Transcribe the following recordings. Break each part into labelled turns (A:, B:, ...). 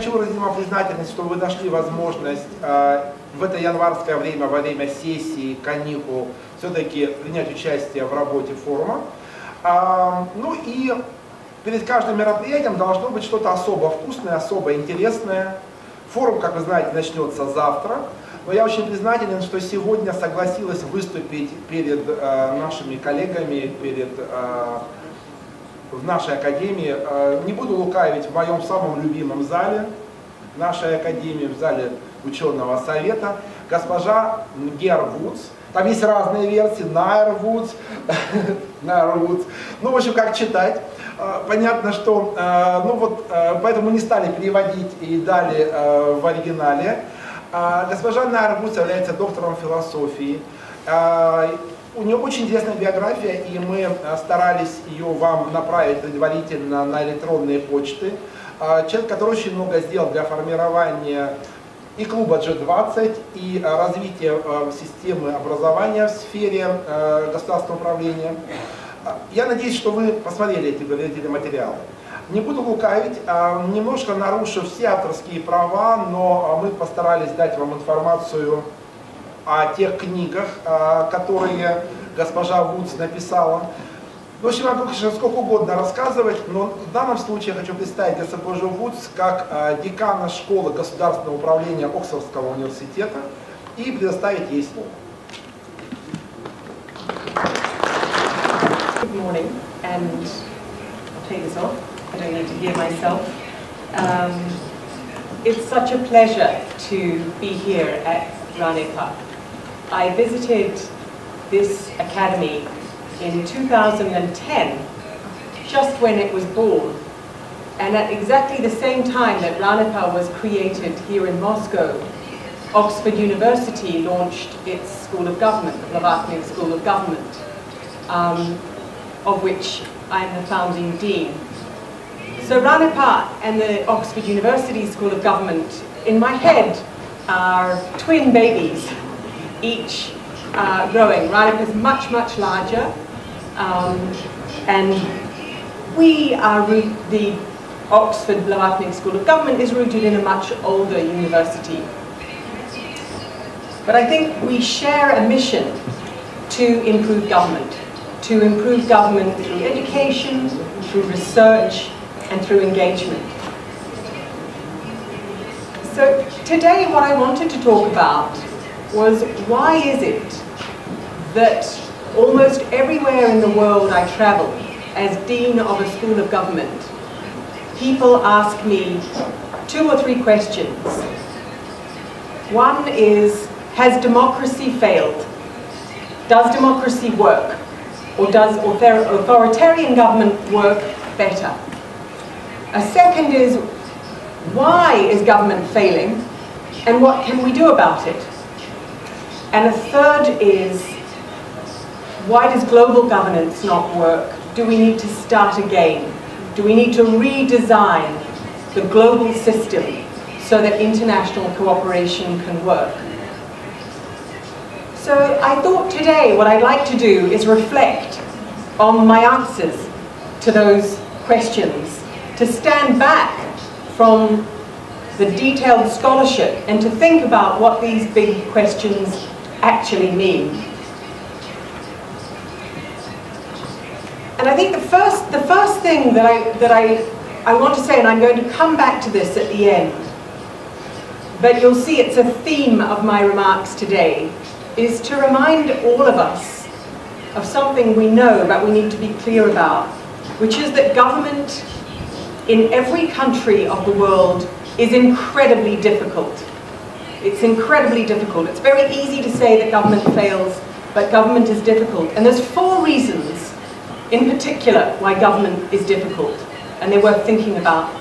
A: хочу выразить вам признательность, что вы нашли возможность в это январское время, во время сессии, каникул, все-таки принять участие в работе форума. Ну и перед каждым мероприятием должно быть что-то особо вкусное, особо интересное. Форум, как вы знаете, начнется завтра. Но я очень признателен, что сегодня согласилась выступить перед нашими коллегами, в нашей академии. Не буду лукавить, в моем самом любимом зале нашей академии, в зале ученого совета, госпожа Ngaire. Там есть разные версии, Ngaire, ну, в общем, как читать. Понятно, что, поэтому не стали переводить и дали в оригинале. Госпожа Ngaire является доктором философии. У нее очень интересная биография, и мы старались ее вам направить предварительно на электронные почты. Человек, который очень много сделал для формирования и клуба G20, и развития системы образования в сфере государственного управления. Я надеюсь, что вы посмотрели эти материалы. Не буду лукавить, немножко нарушу все авторские права, но мы постарались дать вам информацию о тех книгах, которые госпожа Вудс написала. В общем, я могу сколько угодно рассказывать, но в данном случае я хочу представить госпожу Вудс как декана школы государственного управления Оксфордского университета и предоставить ей слово.
B: Good morning, and I'll take this off. I don't need to hear myself. It's such a pleasure to be here at RANХiGSS. I visited this academy in 2010, just when it was born, and at exactly the same time that RANХiGSS was created here in Moscow, Oxford University launched its School of Government, the Blavatnik School of Government, of which I'm the founding dean. So RANXiGSS and the Oxford University School of Government, in my head, are twin babies, each growing. RANXiGSS is much, much larger, and we are the Oxford Blavatnik School of Government is rooted in a much older university. But I think we share a mission to improve government through education, through research, and through engagement. So today what I wanted to talk about was, why is it that almost everywhere in the world I travel as Dean of a School of Government, people ask me 2 or 3 questions. One is, has democracy failed? Does democracy work? Or does authoritarian government work better? A second is, why is government failing, and what can we do about it? And a third is, why does global governance not work? Do we need to start again? Do we need to redesign the global system so that international cooperation can work? So I thought today what I'd like to do is reflect on my answers to those questions, to stand back from the detailed scholarship and to think about what these big questions actually mean. And I think the first thing that I want to say, and I'm going to come back to this at the end, but you'll see it's a theme of my remarks today, is to remind all of us of something we know but we need to be clear about, which is that government in every country of the world is incredibly difficult. It's incredibly difficult. It's very easy to say that government fails, but government is difficult. And there's 4 reasons in particular why government is difficult, and they're worth thinking about.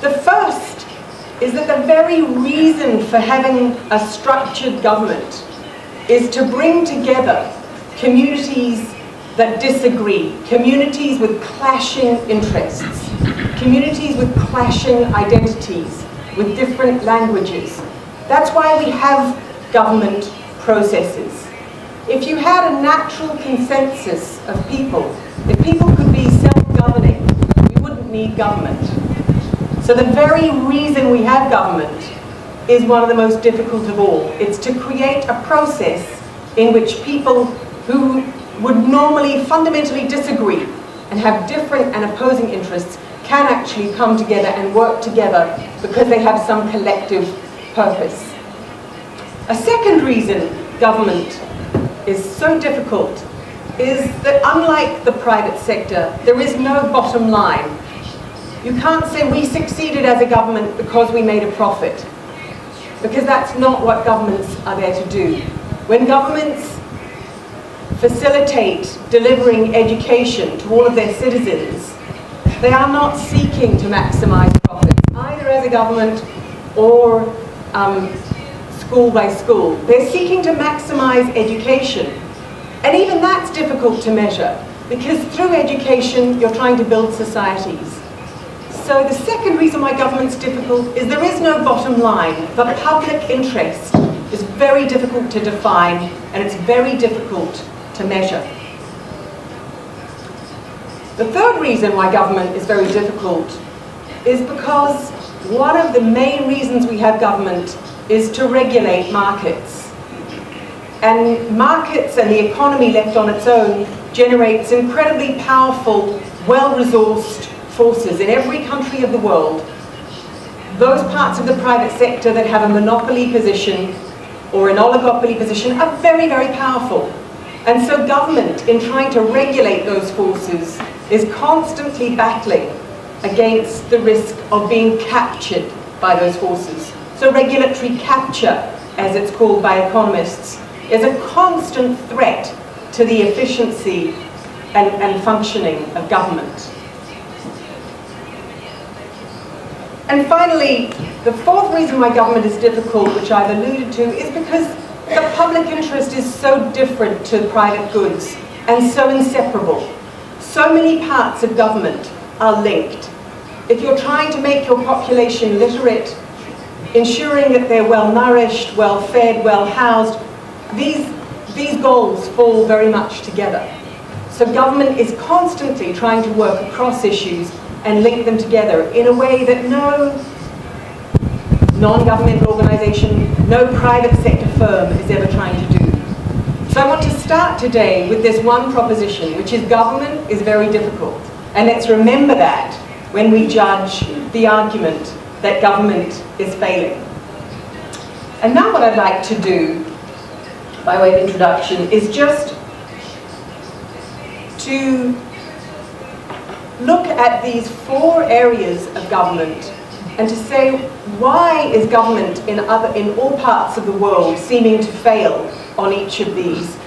B: The first is that the very reason for having a structured government is to bring together communities that disagree, communities with clashing interests, communities with clashing identities, with different languages. That's why we have government processes. If you had a natural consensus of people, if people could be self-governing, we wouldn't need government. So the very reason we have government is one of the most difficult of all. It's to create a process in which people who would normally fundamentally disagree and have different and opposing interests can actually come together and work together because they have some collective purpose. A second reason government is so difficult is that unlike the private sector, there is no bottom line. You can't say we succeeded as a government because we made a profit, because that's not what governments are there to do. When governments facilitate delivering education to all of their citizens, they are not seeking to maximize profits, either as a government or school by school. They're seeking to maximize education. And even that's difficult to measure, because through education, you're trying to build societies. So the second reason why government's difficult is there is no bottom line. The public interest is very difficult to define, and it's very difficult to measure. The third reason why government is very difficult is because one of the main reasons we have government is to regulate markets. And markets and the economy left on its own generates incredibly powerful, well-resourced forces in every country of the world. Those parts of the private sector that have a monopoly position or an oligopoly position are very, very powerful. And so government, in trying to regulate those forces, is constantly battling against the risk of being captured by those forces. So regulatory capture, as it's called by economists, is a constant threat to the efficiency and functioning of government. And finally, the fourth reason why government is difficult, which I've alluded to, is because the public interest is so different to private goods and so inseparable. So many parts of government are linked. If you're trying to make your population literate, ensuring that they're well nourished, well fed, well housed, these goals fall very much together. So government is constantly trying to work across issues and link them together in a way that no non-governmental organisation, no private sector firm is ever trying to do. So I want to start today with this one proposition, which is government is very difficult. And let's remember that when we judge the argument that government is failing. And now what I'd like to do, by way of introduction, is just to look at these four areas of government and to say, why is government in all parts of the world seeming to fail on each of these?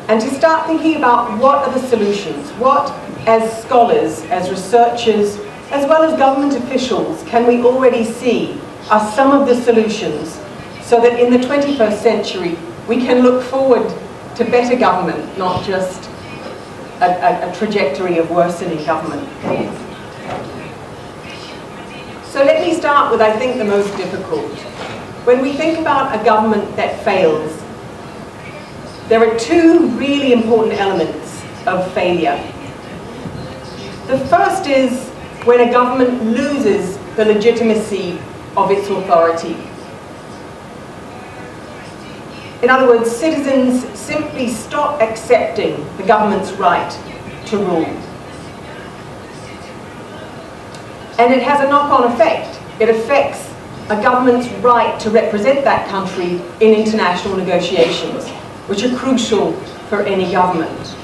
B: And to start thinking about what are the solutions? What, as scholars, as researchers, as well as government officials, can we already see are some of the solutions so that in the 21st century we can look forward to better government, not just a trajectory of worsening government. So let me start with, I think, the most difficult. When we think about a government that fails, there are two really important elements of failure. The first is when a government loses the legitimacy of its authority. In other words, citizens simply stop accepting the government's right to rule. And it has a knock-on effect. It affects a government's right to represent that country in international negotiations, which are crucial for any government.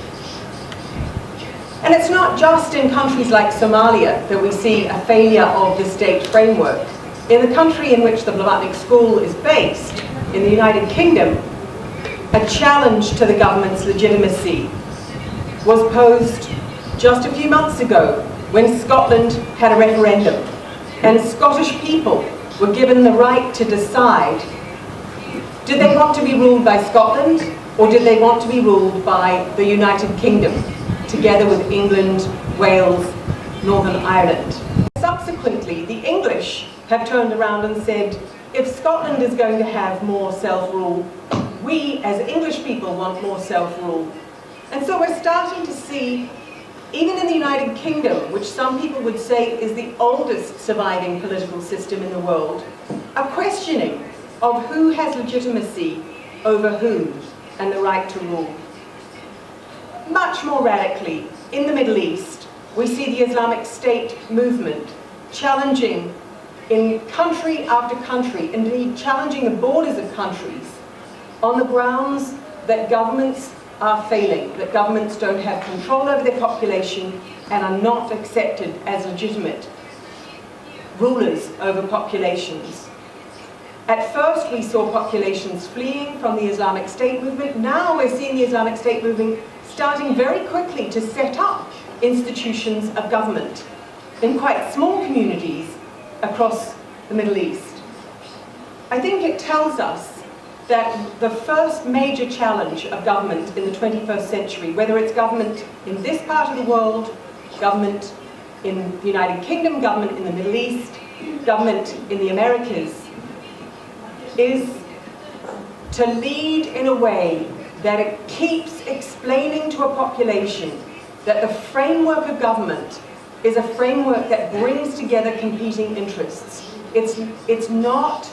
B: And it's not just in countries like Somalia that we see a failure of the state framework. In the country in which the Blavatnik School is based, in the United Kingdom, a challenge to the government's legitimacy was posed just a few months ago when Scotland had a referendum and Scottish people were given the right to decide, did they want to be ruled by Scotland or did they want to be ruled by the United Kingdom, together with England, Wales, Northern Ireland. Subsequently, the English have turned around and said, if Scotland is going to have more self-rule, we as English people want more self-rule. And so we're starting to see Even in the United Kingdom, which some people would say is the oldest surviving political system in the world, a questioning of who has legitimacy over whom and the right to rule. Much more radically, in the Middle East, we see the Islamic State movement challenging in country after country, indeed challenging the borders of countries on the grounds that governments are failing, that governments don't have control over their population and are not accepted as legitimate rulers over populations. At first we saw populations fleeing from the Islamic State movement. Now we're seeing the Islamic State movement starting very quickly to set up institutions of government in quite small communities across the Middle East. I think it tells us that the first major challenge of government in the 21st century, whether it's government in this part of the world, government in the United Kingdom, government in the Middle East, government in the Americas, is to lead in a way that it keeps explaining to a population that the framework of government is a framework that brings together competing interests. It's not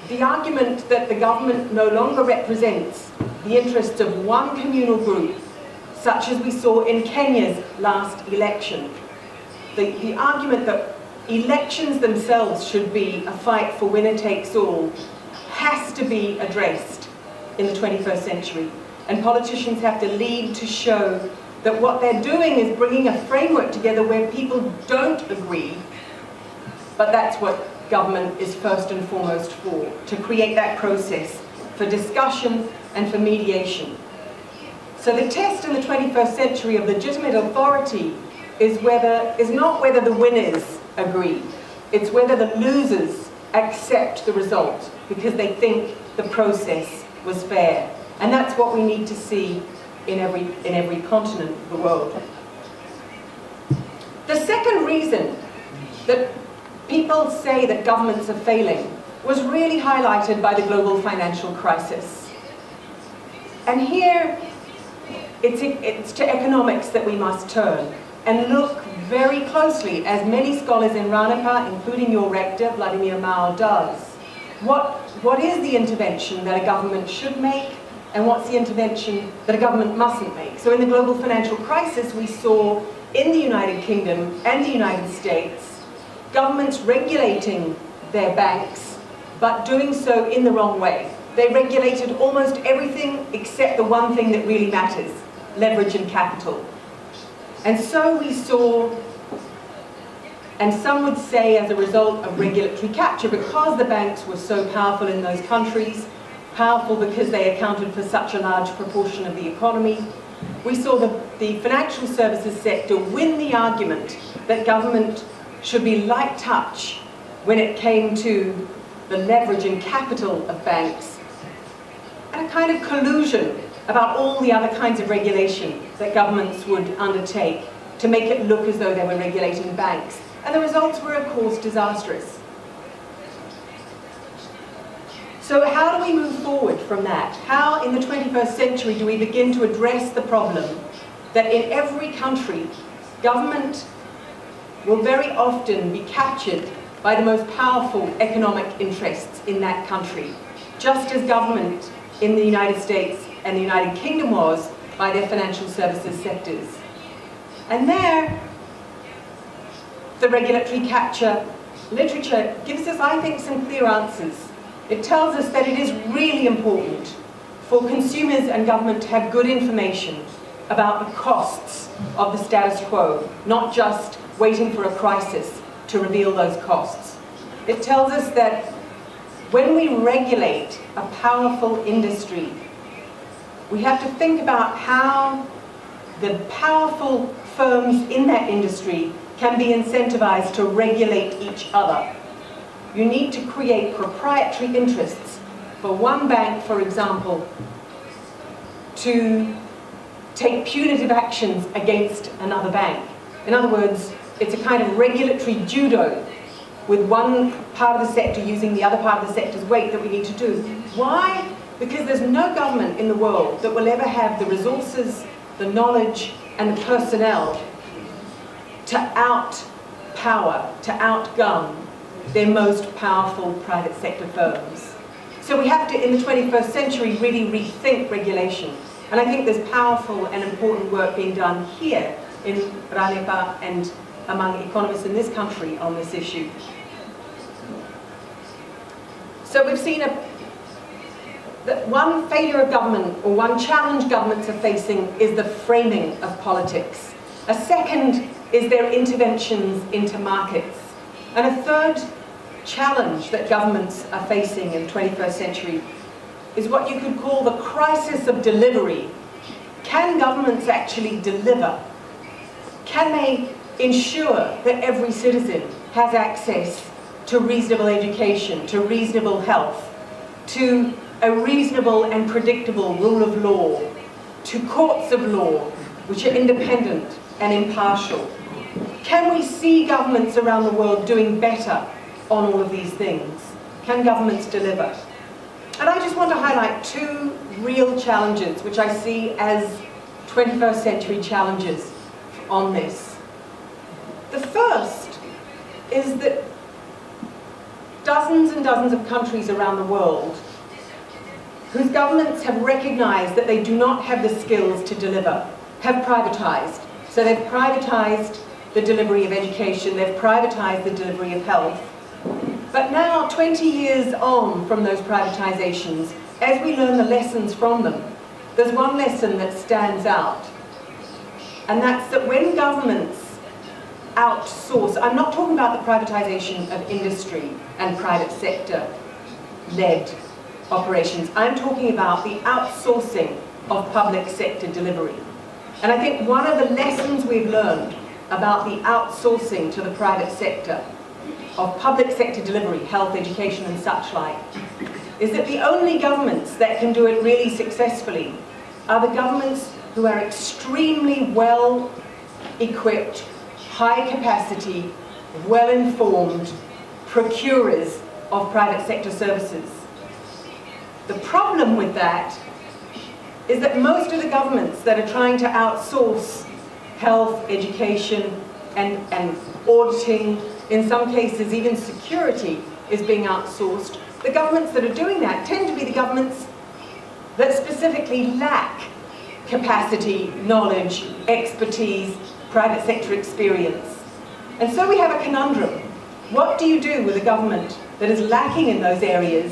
B: the argument that the government no longer represents the interests of one communal group, such as we saw in Kenya's last election. The argument that elections themselves should be a fight for winner takes all has to be addressed in the 21st century. And politicians have to lead to show that what they're doing is bringing a framework together where people don't agree, but that's what government is first and foremost for, to create that process for discussion and for mediation. So the test in the 21st century of legitimate authority is not whether the winners agree, it's whether the losers accept the result because they think the process was fair. And that's what we need to see in every continent of the world. The second reason that people say that governments are failing was really highlighted by the global financial crisis. And here, it's to economics that we must turn and look very closely, as many scholars in RANХiGSS, including your rector, Vladimir Mao, does. What is the intervention that a government should make, and what's the intervention that a government mustn't make? So in the global financial crisis, we saw in the United Kingdom and the United States, governments regulating their banks, but doing so in the wrong way. They regulated almost everything except the one thing that really matters, leverage and capital. And so we saw, and some would say as a result of regulatory capture, because the banks were so powerful in those countries, powerful because they accounted for such a large proportion of the economy, we saw the financial services sector win the argument that government should be light touch when it came to the leverage and capital of banks, and a kind of collusion about all the other kinds of regulation that governments would undertake to make it look as though they were regulating banks. And the results were, of course, disastrous. So how do we move forward from that? How, in the 21st century, do we begin to address the problem that in every country, government will very often be captured by the most powerful economic interests in that country, just as government in the United States and the United Kingdom was by their financial services sectors. And there, the regulatory capture literature gives us, I think, some clear answers. It tells us that it is really important for consumers and government to have good information about the costs of the status quo, not just waiting for a crisis to reveal those costs. It tells us that when we regulate a powerful industry, we have to think about how the powerful firms in that industry can be incentivized to regulate each other. You need to create proprietary interests for one bank, for example, to take punitive actions against another bank. In other words, it's a kind of regulatory judo with one part of the sector using the other part of the sector's weight that we need to do. Why? Because there's no government in the world that will ever have the resources, the knowledge, and the personnel to outpower, to outgun their most powerful private sector firms. So we have to, in the 21st century, really rethink regulation. And I think there's powerful and important work being done here in RANEPA and among economists in this country on this issue. So we've seen that one failure of government, or one challenge governments are facing, is the framing of politics. A second is their interventions into markets. And a third challenge that governments are facing in the 21st century is what you could call the crisis of delivery. Can governments actually deliver? Can they ensure that every citizen has access to reasonable education, to reasonable health, to a reasonable and predictable rule of law, to courts of law which are independent and impartial? Can we see governments around the world doing better on all of these things? Can governments deliver? And I just want to highlight two real challenges which I see as 21st century challenges on this. The first is that dozens and dozens of countries around the world whose governments have recognized that they do not have the skills to deliver, have privatized. So they've privatized the delivery of education, they've privatized the delivery of health. But now, 20 years on from those privatizations, as we learn the lessons from them, there's one lesson that stands out. And that's that when governments outsource, I'm not talking about the privatization of industry and private sector-led operations, I'm talking about the outsourcing of public sector delivery. And I think one of the lessons we've learned about the outsourcing to the private sector of public sector delivery, health, education and such like, is that the only governments that can do it really successfully are the governments who are extremely well equipped, high capacity, well informed procurers of private sector services. The problem with that is that most of the governments that are trying to outsource health, education and auditing, in some cases even security is being outsourced, the governments that are doing that tend to be the governments that specifically lack capacity, knowledge, expertise, private sector experience. And so we have a conundrum. What do you do with a government that is lacking in those areas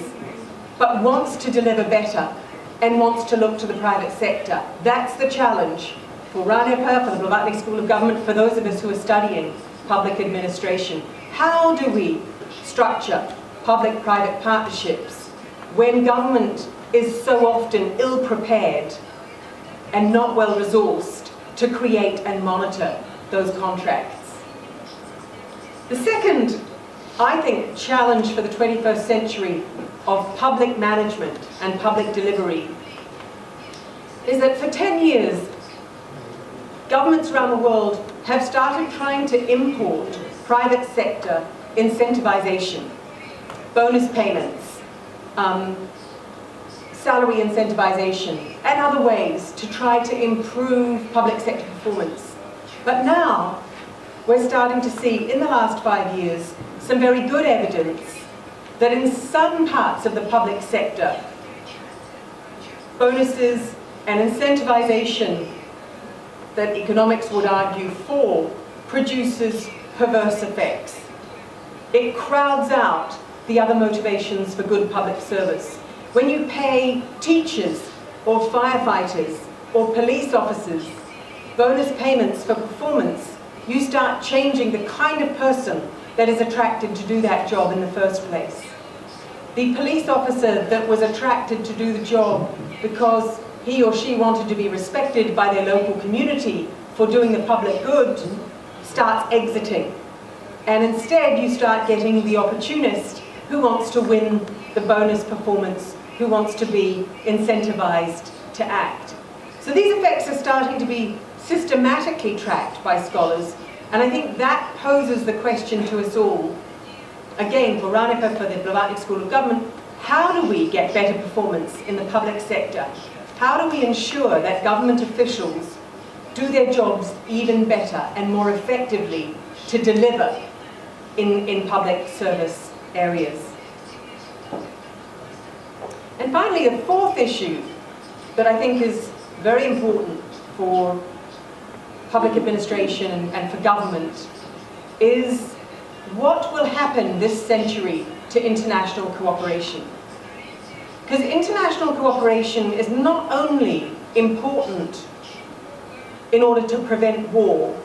B: but wants to deliver better and wants to look to the private sector? That's the challenge for RANEPA, for the Blavatsky School of Government, for those of us who are studying public administration. How do we structure public-private partnerships when government is so often ill-prepared and not well-resourced to create and monitor those contracts? The second, I think, challenge for the 21st century of public management and public delivery is that for 10 years, governments around the world have started trying to import private sector incentivization, bonus payments, salary incentivization, and other ways to try to improve public sector performance. But now, we're starting to see, in the last 5 years, some very good evidence that in some parts of the public sector, bonuses and incentivization that economics would argue for produces perverse effects. It crowds out the other motivations for good public service. When you pay teachers or firefighters or police officers bonus payments for performance, you start changing the kind of person that is attracted to do that job in the first place. The police officer that was attracted to do the job because he or she wanted to be respected by their local community for doing the public good starts exiting. And instead you start getting the opportunist who wants to win the bonus performance, who wants to be incentivized to act. So these effects are starting to be systematically tracked by scholars, and I think that poses the question to us all. Again, for RANEPA, for the Blavatsky School of Government, how do we get better performance in the public sector? How do we ensure that government officials do their jobs even better and more effectively to deliver in public service areas. And finally, the fourth issue that I think is very important for public administration and for government is what will happen this century to international cooperation. Because international cooperation is not only important in order to prevent war,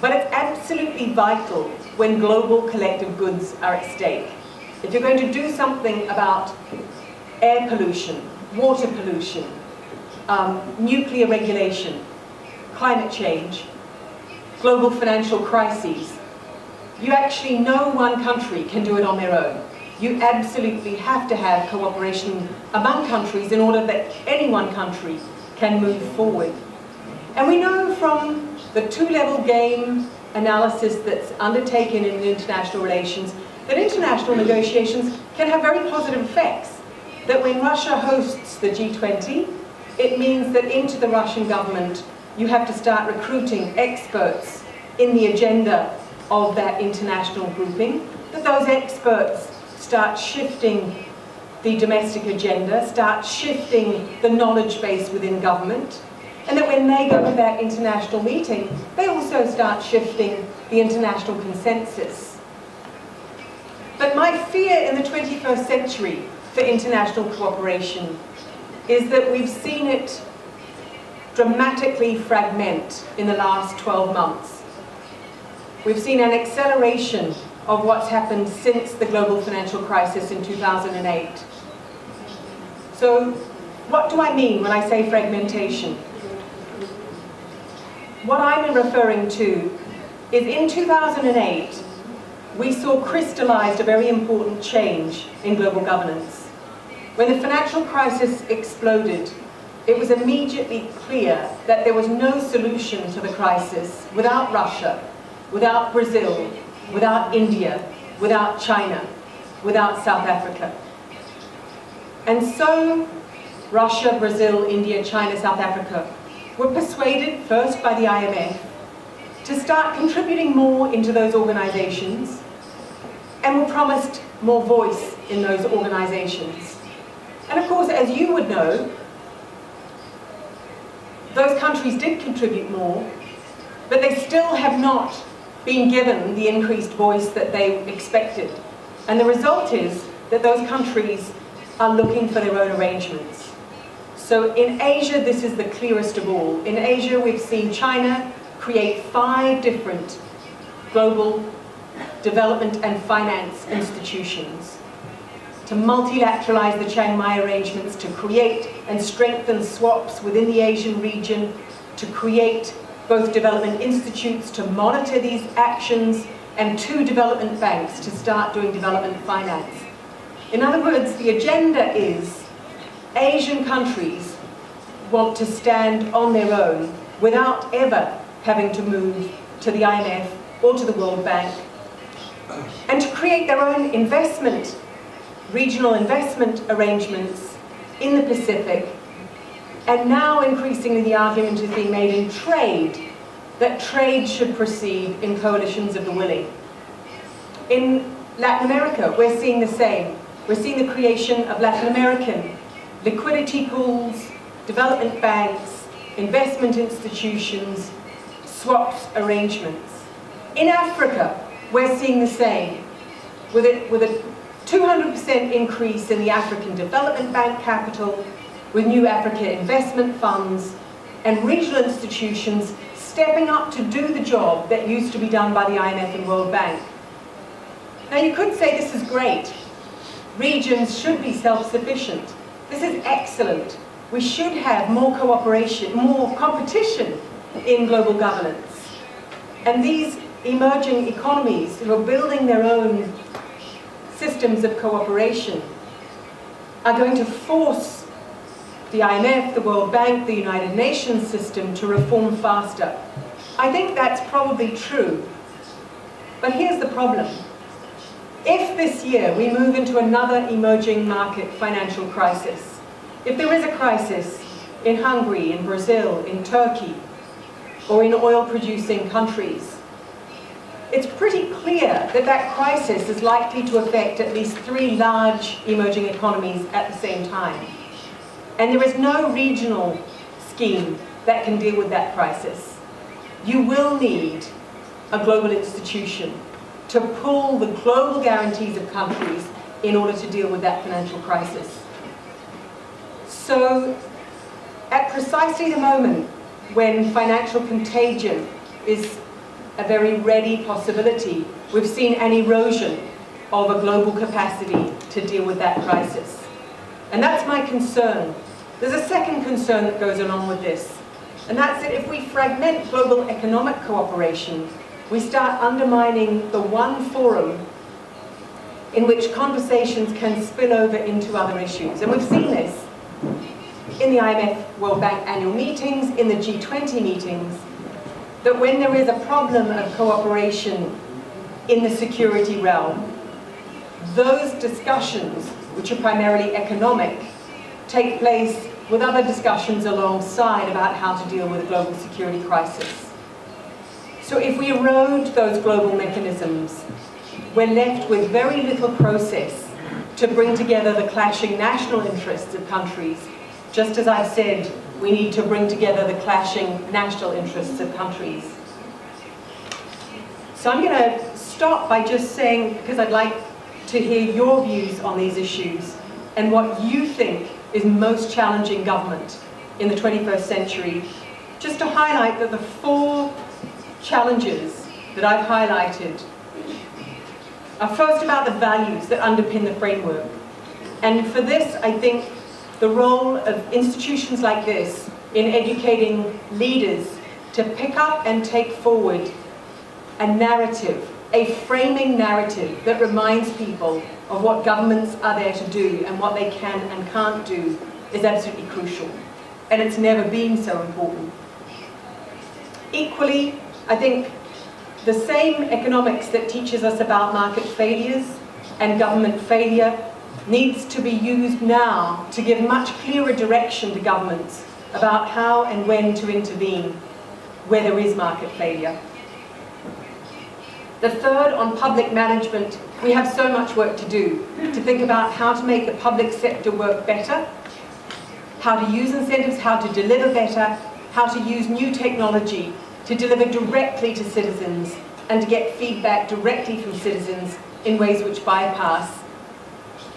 B: but it's absolutely vital when global collective goods are at stake. If you're going to do something about air pollution, water pollution, nuclear regulation, climate change, global financial crises, you actually, no one country can do it on their own. You absolutely have to have cooperation among countries in order that any one country can move forward. And we know from the two-level game analysis that's undertaken in international relations that international negotiations can have very positive effects. That when Russia hosts the G20, it means that into the Russian government you have to start recruiting experts in the agenda of that international grouping, that those experts start shifting the domestic agenda, start shifting the knowledge base within government, and that when they go to that international meeting, they also start shifting the international consensus. But my fear in the 21st century for international cooperation is that we've seen it dramatically fragment in the last 12 months. We've seen an acceleration of what's happened since the global financial crisis in 2008. So what do I mean when I say fragmentation? What I'm referring to is in 2008, we saw crystallized a very important change in global governance. When the financial crisis exploded, it was immediately clear that there was no solution to the crisis without Russia, without Brazil, without India, without China, without South Africa. And so Russia, Brazil, India, China, South Africa were persuaded first by the IMF to start contributing more into those organizations and were promised more voice in those organizations. And of course, as you would know, those countries did contribute more, but they still have not been given the increased voice that they expected. And the result is that those countries are looking for their own arrangements. So in Asia, this is the clearest of all. In Asia, we've seen China create 5 different global development and finance institutions to multilateralize the Chiang Mai arrangements, to create and strengthen swaps within the Asian region, to create both development institutes to monitor these actions, and 2 development banks to start doing development finance. In other words, the agenda is Asian countries want to stand on their own without ever having to move to the IMF or to the World Bank, and to create their own investment, regional investment arrangements in the Pacific. And now increasingly the argument is being made in trade, that trade should proceed in coalitions of the willing. In Latin America, we're seeing the same. We're seeing the creation of Latin American liquidity pools, development banks, investment institutions, swaps arrangements. In Africa, we're seeing the same, with a 200% increase in the African Development Bank capital, with new Africa investment funds, and regional institutions stepping up to do the job that used to be done by the IMF and World Bank. Now you could say this is great. Regions should be self-sufficient. This is excellent. We should have more cooperation, more competition in global governance. And these emerging economies who are building their own systems of cooperation are going to force the IMF, the World Bank, the United Nations system to reform faster. I think that's probably true. But here's the problem. If this year we move into another emerging market financial crisis, if there is a crisis in Hungary, in Brazil, in Turkey, or in oil-producing countries. It's pretty clear that that crisis is likely to affect at least 3 large emerging economies at the same time. And there is no regional scheme that can deal with that crisis. You will need a global institution to pull the global guarantees of countries in order to deal with that financial crisis. So, at precisely the moment when financial contagion is a very ready possibility, we've seen an erosion of a global capacity to deal with that crisis. And that's my concern. There's a second concern that goes along with this, and that's that if we fragment global economic cooperation, we start undermining the one forum in which conversations can spill over into other issues. And we've seen this in the IMF World Bank annual meetings, in the G20 meetings, that when there is a problem of cooperation in the security realm, those discussions, which are primarily economic, take place with other discussions alongside about how to deal with a global security crisis. So if we erode those global mechanisms, we're left with very little process to bring together the clashing national interests of countries. Just as I've said, we need to bring together the clashing national interests of countries. So I'm going to stop by just saying, because I'd like to hear your views on these issues and what you think is most challenging government in the 21st century, just to highlight that the 4 challenges that I've highlighted are first about the values that underpin the framework. And for this, I think the role of institutions like this in educating leaders to pick up and take forward a narrative, a framing narrative that reminds people of what governments are there to do and what they can and can't do is absolutely crucial. And it's never been so important. Equally, I think the same economics that teaches us about market failures and government failure needs to be used now to give much clearer direction to governments about how and when to intervene where there is market failure. The third, on public management, we have so much work to do, to think about how to make the public sector work better, how to use incentives, how to deliver better, how to use new technology to deliver directly to citizens and to get feedback directly from citizens in ways which bypass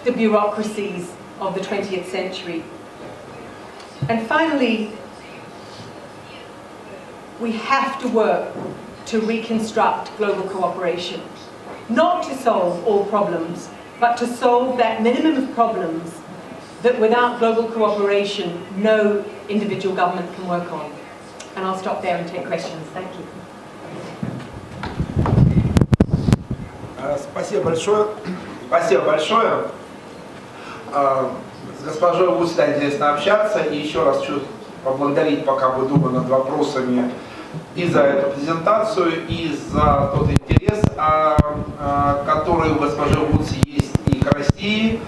B: the bureaucracies of the 20th century. And finally, we have to work to reconstruct global cooperation, not to solve all problems, but to solve that minimum of problems that without global cooperation, no individual government can work on. And I'll stop there and take questions. Thank you.
A: Спасибо большое. Спасибо большое. С госпожой будет всегда интересно общаться. И еще раз хочу поблагодарить, пока вы думали над вопросами, и за эту презентацию, и за тот интерес, который у госпожи Вудс есть и к России.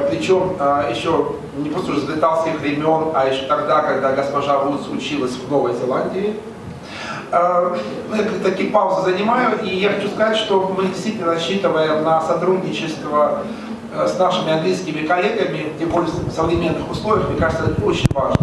A: Причем еще не просто уже с британских времен, а еще тогда, когда госпожа Вудс училась в Новой Зеландии. Я такие паузы занимаю, и я хочу сказать, что мы действительно рассчитываем на сотрудничество с нашими английскими коллегами, тем более в современных условиях, мне кажется, это очень важно.